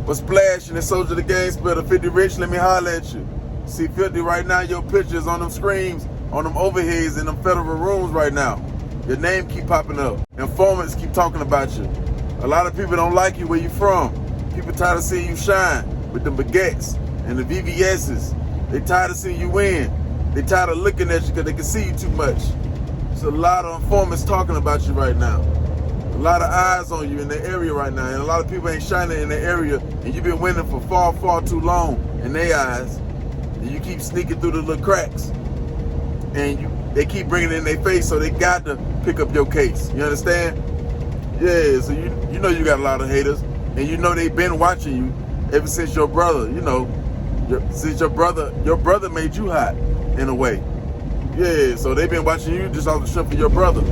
What's splashing? It's Soldier the Game Splitter. 50 Rich, let me holler at you. See Philthy right now, your pictures on them screens, on them overheads in them federal rooms right now. Your name keep popping up. Informants keep talking about you. A lot of people don't like you where you from. People tired of seeing you shine with the baguettes and the VVS's. They tired of seeing you win. They tired of looking at you because they can see you too much. There's a lot of informants talking about you right now. A lot of eyes on you in the area right now, and a lot of people ain't shining in the area, and you've been winning for far, far too long in their eyes. And you keep sneaking through the little cracks, and they keep bringing it in their face, so they got to pick up your case. You understand? Yeah, so you know you got a lot of haters, and you know they've been watching you ever since your brother, since your brother made you hot in a way. Yeah, so they've been watching you just off the strength of your brother.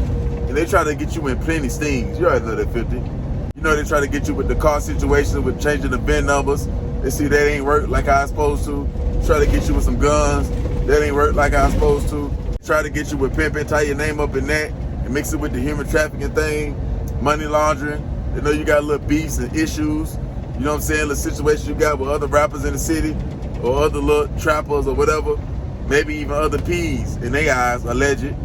And they try to get you in plenty stings. You already know that, 50. You know they try to get you with the car situation, with changing the VIN numbers. They see that ain't work like I was supposed to. Try to get you with some guns. That ain't work like I was supposed to. Try to get you with pimping, tie your name up in that, and mix it with the human trafficking thing, money laundering. They know you got little beefs and issues. You know what I'm saying? The situations you got with other rappers in the city, or other little trappers or whatever. Maybe even other P's in their eyes, alleged.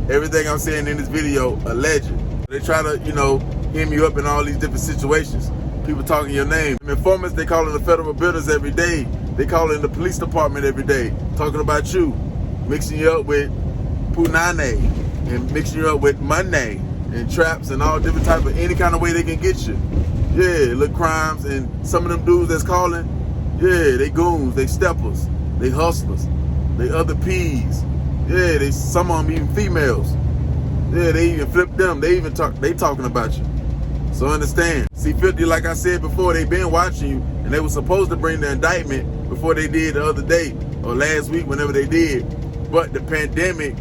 Everything I'm saying in this video, alleged. They try to, hem you up in all these different situations. People talking your name. Informants, they calling the federal buildings every day. They calling the police department every day, talking about you, mixing you up with punane, and mixing you up with money, and traps, and all different type of, any kind of way they can get you. Yeah, little crimes, and some of them dudes that's calling, yeah, they goons, they steppers, they hustlers, they other P's. Yeah, some of them even females. Yeah, they even flip them. They talking about you. So understand. See, Philthy, like I said before, they been watching you, and they were supposed to bring the indictment before they did the other day or last week, whenever they did. But the pandemic,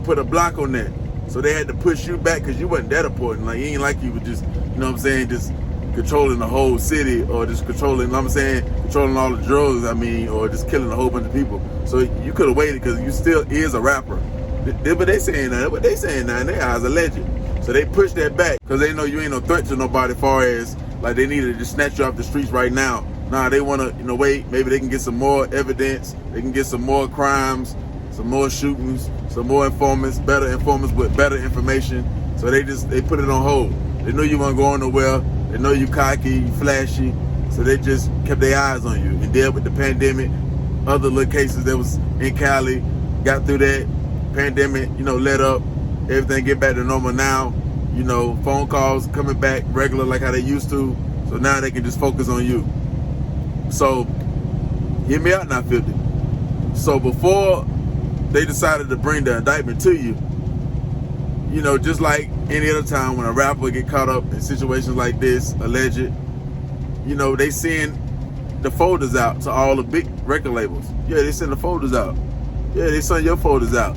put a block on that. So they had to push you back because you wasn't that important. Like, you ain't like you were just, just controlling the whole city, or just controlling all the drugs, or just killing a whole bunch of people. So you could have waited because you still is a rapper. But they saying that, what they saying now, in their eyes, a legend. So they push that back because they know you ain't no threat to nobody, far as like they need to just snatch you off the streets right now. Nah, they want to, wait, maybe they can get some more evidence, they can get some more crimes, some more shootings, some more informants, better informants with better information. So they put it on hold. They know you weren't going nowhere. They know you cocky, you flashy, so they just kept their eyes on you and dealt with the pandemic. Other little cases that was in Cali, got through that pandemic, let up, everything get back to normal now. Phone calls coming back regular like how they used to. So now they can just focus on you. So, hear me out now, Philthy. So before they decided to bring the indictment to you, just like any other time when a rapper get caught up in situations like this, alleged, they send the folders out to all the big record labels. Yeah, they send the folders out. Yeah, they send your folders out.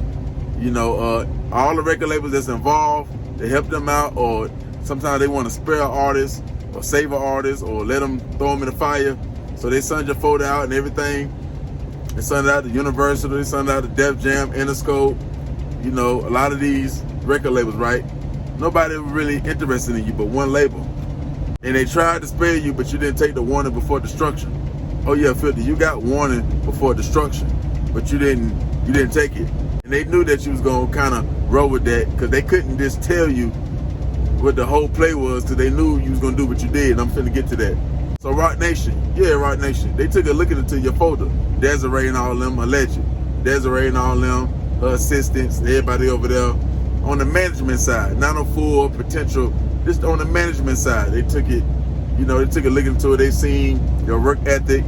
All the record labels that's involved, they help them out, or sometimes they want to spare artists or save an artist or let them throw them in the fire. So they send your folder out and everything. They send it out to Universal, they send it out to Def Jam, Interscope. A lot of these record labels, right? Nobody was really interested in you but one label. And they tried to spare you, but you didn't take the warning before destruction. Oh yeah, Philthy, you got warning before destruction, but you didn't take it. And they knew that you was gonna kind of roll with that, because they couldn't just tell you what the whole play was, because they knew you was gonna do what you did. And I'm finna get to that. So Rock Nation, they took a look into your folder. Desiree and all them, alleged. Desiree and all them, her assistants, everybody over there. On the management side, not on full potential, just on the management side. They took it, they took a look into it. They seen your work ethic,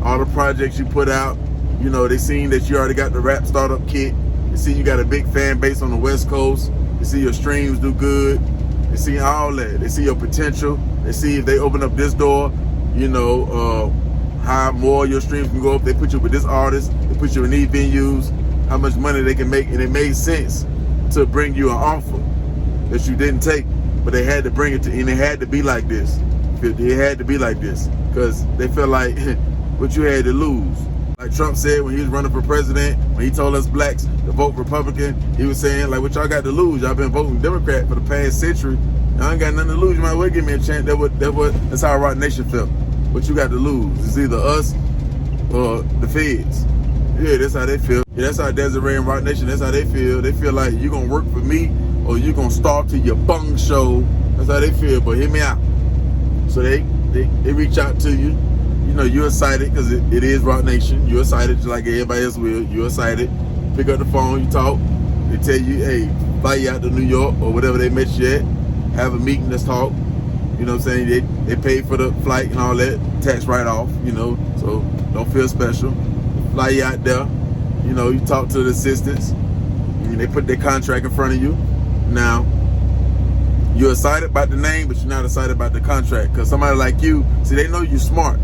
all the projects you put out. They seen that you already got the rap startup kit. They see you got a big fan base on the West Coast. They see your streams do good. They see all that. They see your potential. They see if they open up this door, how more your streams can go up. They put you with this artist. They put you in these venues, how much money they can make. And it made sense to bring you an offer that you didn't take, but they had to bring it to, and it had to be like this. It had to be like this because they felt like what you had to lose. Like Trump said when he was running for president, when he told us blacks to vote Republican, he was saying, like, what y'all got to lose? Y'all been voting Democrat for the past century. Y'all ain't got nothing to lose. You might well give me a chance. That's how Rock Nation felt. what you got to lose? It's either us or the feds. Yeah, that's how they feel. Yeah, that's how Desiree and Rock Nation, that's how they feel. They feel like you gonna work for me or you gonna starve to your bung show. That's how they feel, but hear me out. So they reach out to you. You know, you're excited because it is Rock Nation. You're excited just like everybody else will. You're excited. Pick up the phone, you talk. They tell you, hey, fly you out to New York or whatever they met you at. Have a meeting, let's talk. You know what I'm saying? They pay for the flight and all that, tax write-off, you know, so don't feel special. Fly you out there, you know, you talk to the assistants, and they put their contract in front of you. Now, you're excited about the name, but you're not excited about the contract, because somebody like you, see, they know you're smart.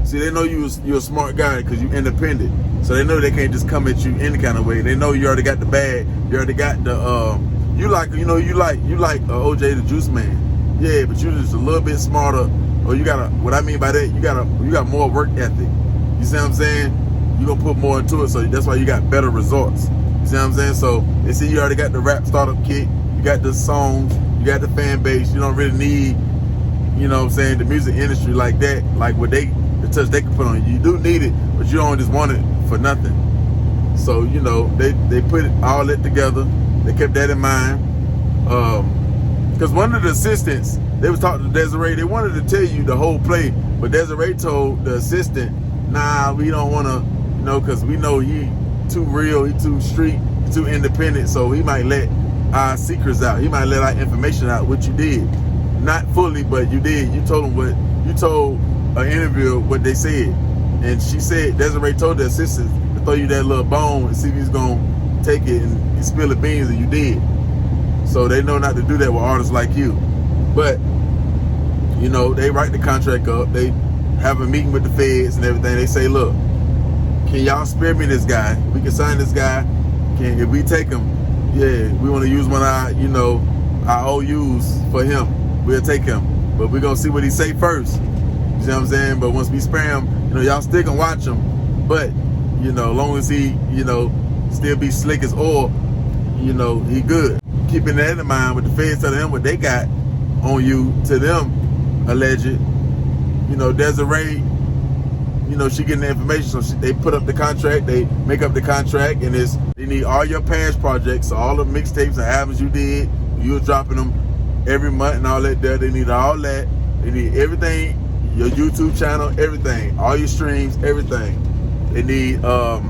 See, they know you're a smart guy because you're independent. So they know they can't just come at you any kind of way. They know you already got the bag. You already got the, you like OJ the Juice Man. Yeah, but you're just a little bit smarter. Or you got what I mean by that, you got more work ethic. You see what I'm saying? You're gonna put more into it, so that's why you got better results. You see what I'm saying? So they see you already got the rap startup kit, you got the songs, you got the fan base. You don't really need, you know what I'm saying, the music industry like that, like what the touch they can put on you. You do need it, but you don't just want it for nothing. So, you know, they put all that together. They kept that in mind. Because one of the assistants, they was talking to Desiree, they wanted to tell you the whole play, but Desiree told the assistant, nah, we don't want to, you know, because we know he too real, he too street, he too independent, so he might let our secrets out. He might let our information out, what you did. Not fully, but you did. You told him what, you told an interviewer what they said. And she said, Desiree told the assistant to throw you that little bone and see if he's going to take it and spill the beans, and you did. So they know not to do that with artists like you. But, you know, they write the contract up. They have a meeting with the feds and everything. They say, look, can y'all spare me this guy? We can sign this guy. If we take him, yeah, we want to use one of our, you know, our OUs for him. We'll take him. But we're going to see what he say first. You know what I'm saying? But once we spare him, you know, y'all still can watch him. But, you know, as long as he, you know, still be slick as oil, you know, he good. Keeping that in mind, with the feds telling him what they got on you, to them, alleged, you know, Desiree, you know, she getting the information, so they put up the contract, they make up the contract, and they need all your past projects, so all the mixtapes and albums you did, you were dropping them every month and all that there. They need all that. They need everything. Your YouTube channel, everything, all your streams, everything. They need all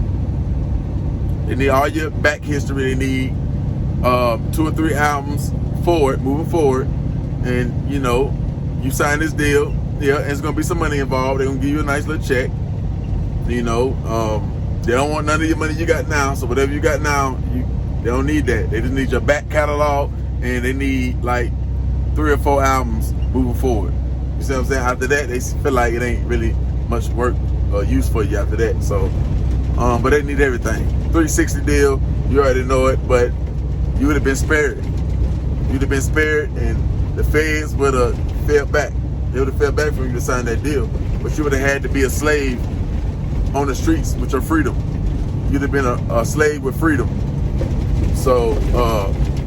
your back history. They need 2 or 3 albums moving forward. And you know, you sign this deal, yeah, and it's gonna be some money involved. They're gonna give you a nice little check. You know, they don't want none of your money you got now. So whatever you got now, they don't need that. They just need your back catalog, and they need like 3 or 4 albums moving forward. You see what I'm saying? After that, they feel like it ain't really much work or use for you after that. So, but they need everything. 360 deal, you already know it, but you would have been spared. You'd have been spared, and the feds would have fell back. They would have fell back for you to sign that deal. But you would have had to be a slave on the streets with your freedom. You'd have been a slave with freedom. So,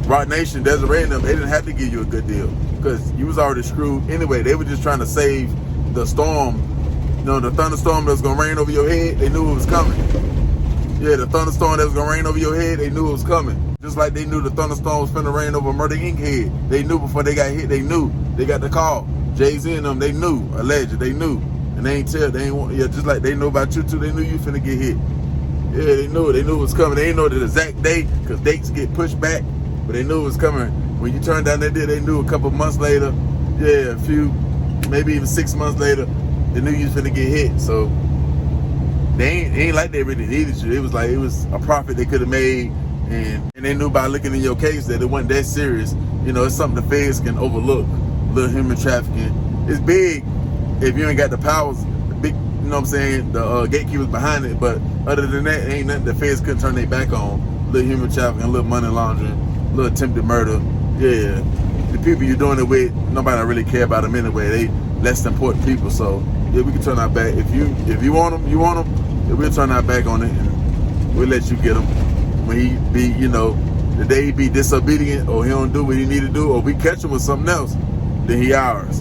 Rock Nation, Desiree and them, they didn't have to give you a good deal because you was already screwed anyway. They were just trying to save the storm. You know, the thunderstorm that was going to rain over your head, they knew it was coming. Yeah, the thunderstorm that was going to rain over your head, they knew it was coming. Just like they knew the thunderstorm was finna rain over Murder Inc. head. They knew before they got hit, they knew. They got the call. Jay-Z and them, they knew, alleged, they knew. And they ain't tell, they ain't want, yeah, just like they know about you too, they knew you finna get hit. Yeah, they knew it was coming. They ain't know the exact date, because dates get pushed back, but they knew it was coming. When you turned down that deal, they knew a couple months later, yeah, a few, maybe even 6 months later, they knew you was finna get hit. So they ain't like they really needed you. It was like, it was a profit they could have made, and they knew by looking in your case that it wasn't that serious. You know, it's something the feds can overlook. Little human trafficking. It's big if you ain't got the powers, the big, you know what I'm saying, the gatekeepers behind it, but other than that, ain't nothing the feds couldn't turn their back on. Little human trafficking, little money laundering, little attempted murder. Yeah, the people you're doing it with, nobody really care about them anyway. They less important people, so yeah, we can turn our back. If you want them, you want them, yeah, we'll turn our back on it, and we'll let you get them. When he be, you know, the day he be disobedient, or he don't do what he need to do, or we catch him with something else, then he ours.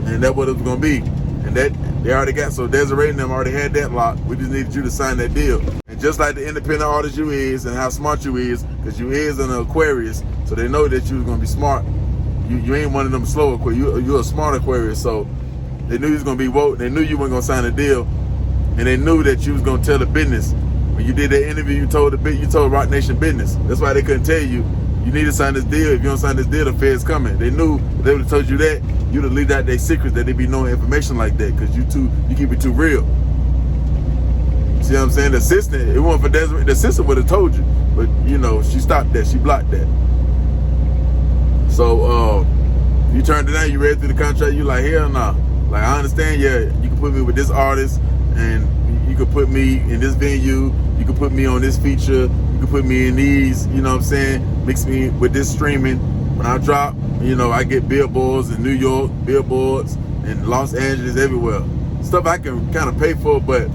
And that's what it was gonna be. And that they already got, so Desiree and them already had that lock. We just needed you to sign that deal. And just like the independent artist you is and how smart you is, because you is an Aquarius, so they know that you was gonna be smart. You ain't one of them slow Aquarius. You're a smart Aquarius, so they knew you was gonna be woke. They knew you weren't gonna sign a deal, and they knew that you was gonna tell the business. When you did that interview, you told Rock Nation business. That's why they couldn't tell you need to sign this deal. If you don't sign this deal, the Fed's coming. They knew if they would have told you that, you'd have leaked out their secrets, that they be knowing information like that, because you keep it too real. See what I'm saying? The assistant, it wasn't for Desiree. The assistant would have told you, but you know, she stopped that. She blocked that. So you turned it down. You read through the contract. You like, hell nah. Like, I understand. Yeah, you can put me with this artist, and you could put me in this venue. You could put me on this feature. You could put me in these. You know what I'm saying? Mix me with this streaming. When I drop, you know, I get billboards in New York, billboards in Los Angeles, everywhere. Stuff I can kind of pay for, but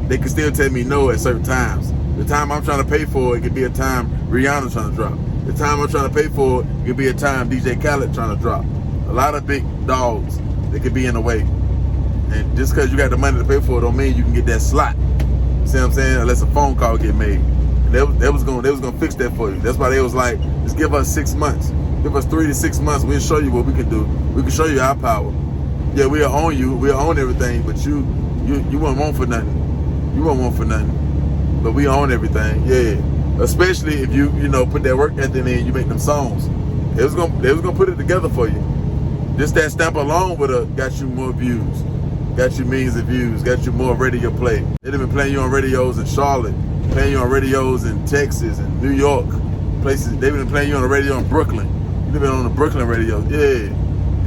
they can still tell me no at certain times. The time I'm trying to pay for it could be a time Rihanna's trying to drop. The time I'm trying to pay for it could be a time DJ Khaled trying to drop. A lot of big dogs that could be in the way. And just because you got the money to pay for it don't mean you can get that slot. See what I'm saying? Unless a phone call get made. And they was gonna fix that for you. That's why they was like, just give us 6 months. Give us 3 to 6 months. We'll show you what we can do. We can show you our power. Yeah, we'll own you. We'll own everything, but you won't want for nothing. You won't want for nothing. But we own everything. Yeah. Especially if you put that work ethic in, you make them songs. They was gonna put it together for you. Just that stamp alone would have got you more views, got you millions of views, got you more radio play. They'd have been playing you on radios in Charlotte, playing you on radios in Texas and New York, places. They've been playing you on the radio in Brooklyn. You've been on the Brooklyn radio. Yeah,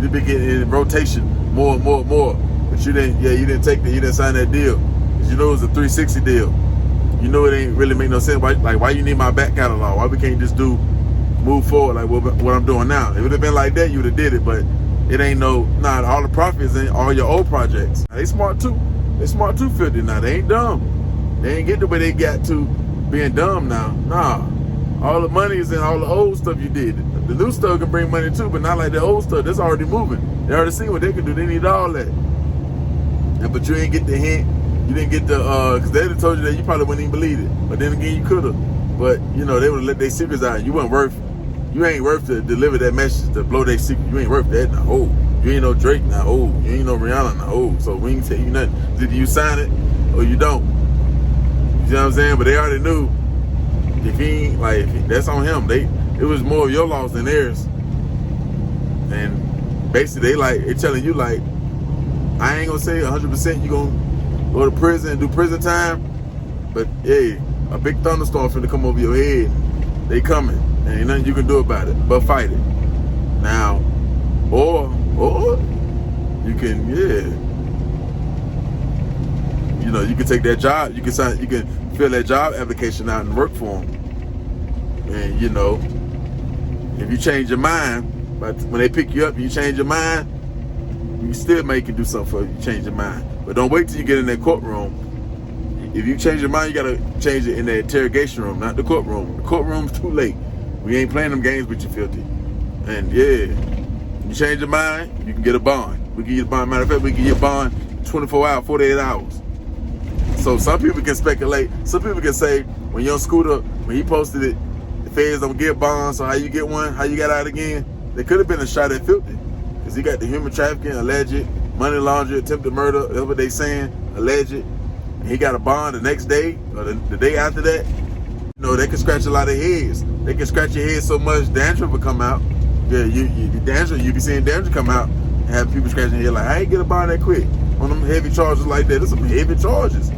you've been getting in rotation more and more and more. But you didn't take that. You didn't sign that deal because you know it was a 360 deal. You know it ain't really make no sense. Why you need my back catalog? Why we can't just move forward like what I'm doing now? If it would have been like that, you would have did it. But it ain't all the profits ain't all your old projects. Now, they smart too. They smart too, Philthy. Now they ain't dumb. They ain't get the way they got to being dumb now. Nah. All the money is in all the old stuff you did. The new stuff can bring money too, but not like the old stuff. That's already moving. They already seen what they can do. They need all that. But you ain't get the hint. You didn't get the, because they'd have told you that, you probably wouldn't even believe it. But then again, you could have. But, they would have let their secrets out. You ain't worth to deliver that message, to blow their secret. You ain't worth that. Now, you ain't no Drake. Now, you ain't no Rihanna. Now, so we ain't tell you nothing. Either you sign it or you don't. You know what I'm saying? But they already knew if he ain't, that's on him. It was more of your loss than theirs. And basically, they telling you, I ain't gonna say 100% you gonna go to prison and do prison time, but hey, a big thunderstorm finna come over your head. They coming, and ain't nothing you can do about it but fight it. Now, or you can, you can take that job. You can fill that job application out and work for them. And if you change your mind, but when they pick you up, you change your mind, you still make it do something for you. Change your mind. But don't wait till you get in that courtroom. If you change your mind, you gotta change it in the interrogation room, not the courtroom. The courtroom's too late. We ain't playing them games with you, Philthy. And you change your mind, you can get a bond. We give you a bond. Matter of fact, we give you a bond 24 hours, 48 hours. So some people can speculate. Some people can say, when your scooter, when he posted it, the feds don't get bonds, so how you get one? How you got out again? There could have been a shot at Philthy. Because he got the human trafficking, alleged, money laundering, attempted murder, that's what they saying, alleged. And he got a bond the next day, or the day after that. They can scratch a lot of heads. They can scratch your head so much, dandruff will come out. Yeah, you be seeing dandruff come out and have people scratching your head like, I ain't get a bond that quick. On them heavy charges like that, there's some heavy charges.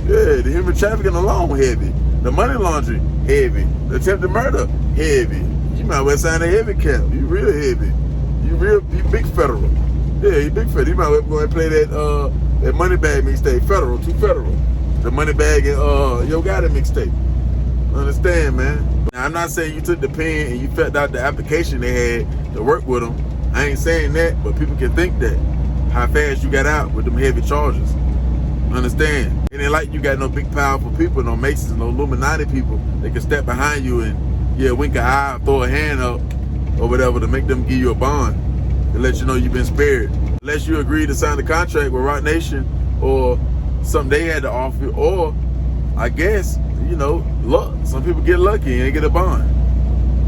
Yeah, the human trafficking alone, heavy. The money laundering, heavy. The attempted murder, heavy. You might well sign a heavy cap. You real heavy. You big federal. Yeah, you big federal. You might well go and play that Money Bag mixtape, federal, too federal. The Money Bag and Yo Gotti mixtape. Understand, man? Now, I'm not saying you took the pen and you filled out the application they had to work with them. I ain't saying that, but people can think that. How fast you got out with them heavy charges. Understand? It ain't like you got no big powerful people, no Masons, no Illuminati people that can step behind you and wink an eye, throw a hand up or whatever to make them give you a bond to let you know you've been spared. Unless you agree to sign the contract with Roc Nation or something they had to offer, or I guess, you know, luck. Some people get lucky and they get a bond.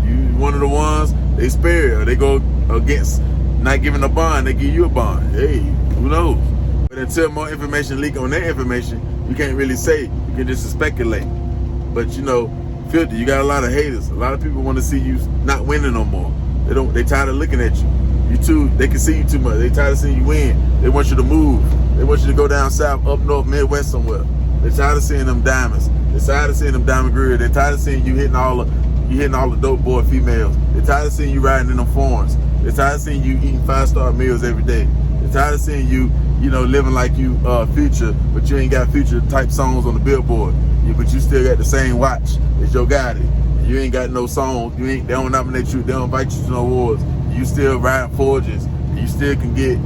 You one of the ones they spare, or they go against not giving a bond, they give you a bond. Hey, who knows? But until more information leak on their information, you can't really say. You can just speculate. But you know, Philthy, you got a lot of haters. A lot of people want to see you not winning no more. They tired of looking at you. They can see you too much. They tired of seeing you win. They want you to move. They want you to go down south, up north, Midwest somewhere. They're tired of seeing them diamonds. They're tired of seeing them diamond grills. They're tired of seeing you hitting all the dope boy females. They're tired of seeing you riding in them foreigns. They're tired of seeing you eating 5-star meals every day. They're tired of seeing you, you know, living like you Future, but you ain't got Future type songs on the billboard. But you still got the same watch as your Gotti. You ain't got no songs. They don't nominate you. They don't invite you to no awards. You still riding Forges. You still can get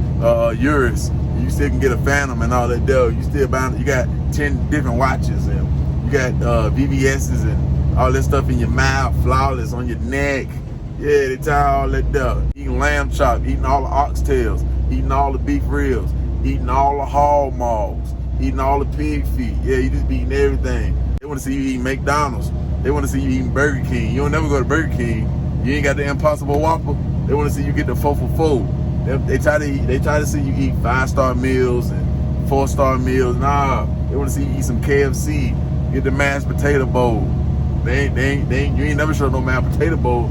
Urus. You still can get a Phantom and all that deal. You still buying. You got 10 different watches and you got VVS's and all that stuff in your mouth, flawless on your neck. Yeah, they tie all that deal. Eating lamb chop, eating all the oxtails, eating all the beef ribs, eating all the hog maws, eating all the pig feet. Yeah, you just be eating everything. They want to see you eating McDonald's. They want to see you eating Burger King. You don't never go to Burger King. You ain't got the Impossible Whopper. They want to see you get the 4 for 4. They try to see you eat 5-star meals and 4-star meals. Nah, they want to see you eat some KFC. Get the mashed potato bowl. You ain't never show no mashed potato bowl.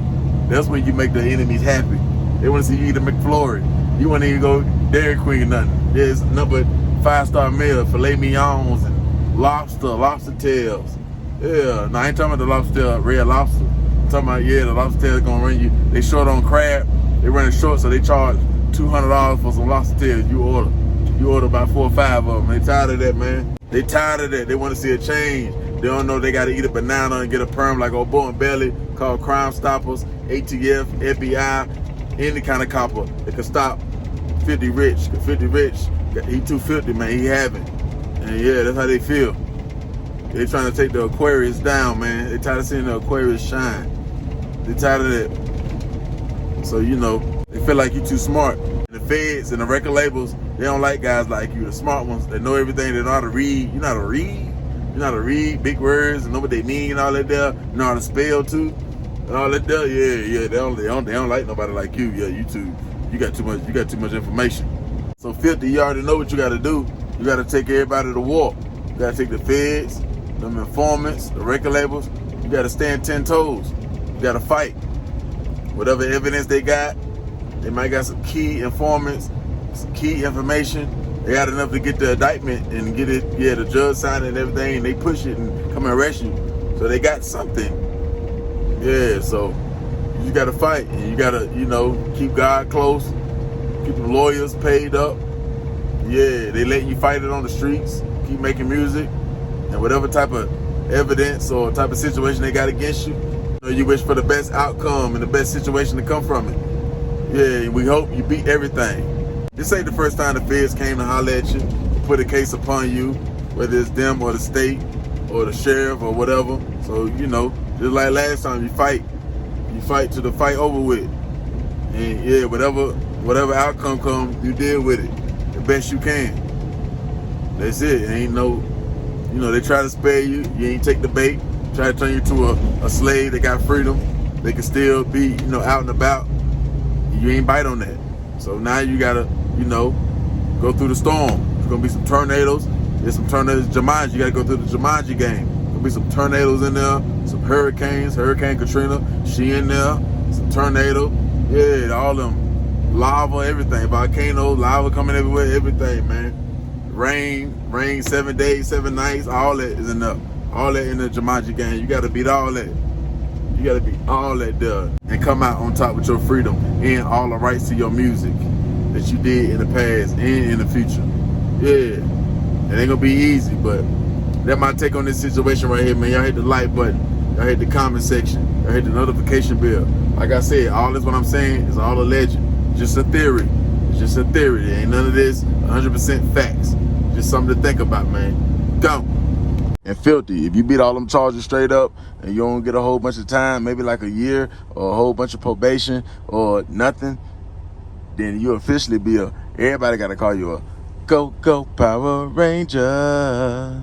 That's when you make the enemies happy. They want to see you eat a McFlurry. You want to even go Dairy Queen or nothing. There's nothing but 5-star meal, filet mignons and lobster tails. Yeah, no, I ain't talking about the lobster tail, red lobster. I'm talking about, yeah, the lobster tail is gonna run you. They short on crab. They running short, so they charge $200 for some lobster tails. You order about 4 or 5 of them. They tired of that, man. They tired of that. They want to see a change. They don't know they got to eat a banana and get a perm like old boy and belly called Crime Stoppers, ATF, FBI, any kind of copper that can stop Philthy Rich. 50 Rich, he too filthy, man. He having. And yeah, that's how they feel. They trying to take the Aquarius down, man. They tired of seeing the Aquarius shine. They tired of that. So, you know, they feel like you too smart. And the feds and the record labels, they don't like guys like you, the smart ones. They know everything. They know how to read. You know how to read? You know how to read big words and know what they mean and all that there. You know how to spell too. And all that there. Yeah. They don't like nobody like you. Yeah, you too. You got too much information. So Philthy, you already know what you gotta do. You gotta take everybody to war. You gotta take the feds, them informants, the record labels. You gotta stand 10 toes. You gotta fight. Whatever evidence they got, they might got some key informants, some key information. They got enough to get the indictment and get it, yeah, the judge signed it and everything, and they push it and come and arrest you. So they got something. Yeah, so you gotta fight and you gotta, you know, keep God close, keep the lawyers paid up. Yeah, they letting you fight it on the streets, keep making music, and whatever type of evidence or type of situation they got against you, you wish for the best outcome and the best situation to come from it. Yeah, we hope you beat everything. This ain't the first time the feds came to holler at you, put a case upon you, whether it's them or the state or the sheriff or whatever. So, you know, just like last time, you fight till the fight over with. And yeah, whatever outcome comes, you deal with it the best you can. That's it. Ain't no, you know, they try to spare you. You ain't take the bait. Try to turn you to a slave. They got freedom. They can still be, you know, out and about. You ain't bite on that. So now you gotta, you know, go through the storm. There's gonna be some tornadoes. There's some tornadoes. Jumanji, you gotta go through the Jumanji game. There'll be some tornadoes in there, some hurricanes, Hurricane Katrina, she in there, some tornado. Yeah, all them lava, everything. Volcanoes, lava coming everywhere, everything, man. Rain 7 days, 7 nights, all that is in there. All that in the Jumanji game. You gotta beat all that. You gotta beat all that there and come out on top with your freedom and all the rights to your music that you did in the past and in the future. Yeah, it ain't gonna be easy, but that's my take on this situation right here, man. Y'all hit the like button. Y'all hit the comment section. Y'all hit the notification bell. Like I said, all this what I'm saying is all alleged. Just a theory. It's just a theory. There ain't none of this 100% facts. Just something to think about, man. Go. And Philthy, if you beat all them charges straight up and you don't get a whole bunch of time, maybe like a year or a whole bunch of probation or nothing, then you officially be a Everybody got to call you a Go Go Power Ranger.